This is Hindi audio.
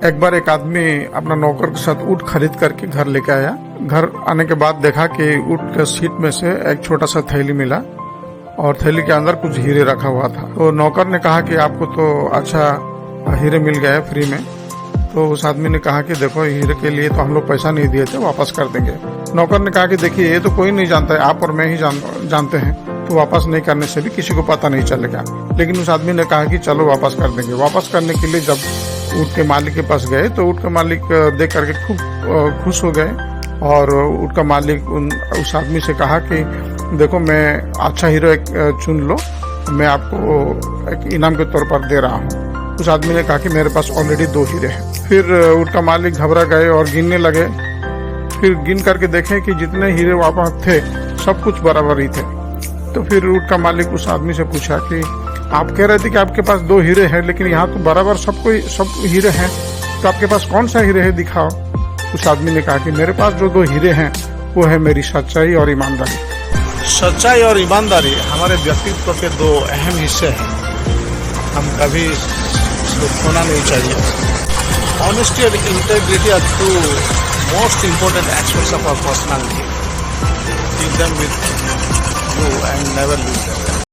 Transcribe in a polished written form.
एक बार एक आदमी अपना नौकर के साथ ऊँट खरीद करके घर लेके आया। घर आने के बाद देखा कि ऊँट के सीट में से एक छोटा सा थैली मिला और थैली के अंदर कुछ हीरे रखा हुआ था। तो नौकर ने कहा कि आपको तो अच्छा हीरे मिल गया है फ्री में। तो उस आदमी ने कहा कि देखो हीरे के लिए तो हम लोग पैसा नहीं दिए थे, वापस कर देंगे। नौकर ने कहा कि देखिए ये तो कोई नहीं जानता है, आप और मैं ही जानते हैं, तो वापस नहीं करने से भी किसी को पता नहीं चलेगा। लेकिन उस आदमी ने कहा कि चलो वापस कर देंगे। वापस करने के लिए जब ऊँट के मालिक के पास गए तो ऊँट के मालिक देख करके खूब खुश हो गए और ऊँट का मालिक उस आदमी से कहा कि देखो मैं अच्छा हीरो एक चुन लो, मैं आपको एक इनाम के तौर पर दे रहा हूँ। उस आदमी ने कहा कि मेरे पास ऑलरेडी 2 हीरे हैं। फिर ऊँट का मालिक घबरा गए और गिनने लगे। फिर गिन करके देखे कि जितने हीरे वहाँ पर थे सब कुछ बराबर ही थे। तो फिर ऊँट का मालिक उस आदमी से पूछा कि आप कह रहे थे कि आपके पास 2 हीरे हैं, लेकिन यहाँ तो बराबर सब हीरे हैं, तो आपके पास कौन सा हीरे है दिखाओ। उस आदमी ने कहा कि मेरे पास जो 2 हीरे हैं वो है मेरी सच्चाई और ईमानदारी। सच्चाई और ईमानदारी हमारे व्यक्तित्व के 2 अहम हिस्से हैं, हम कभी इसको खोना नहीं चाहिए। ऑनेस्टी और integrity are 2 most important aspects of our personality. Keep them with you and never lose them.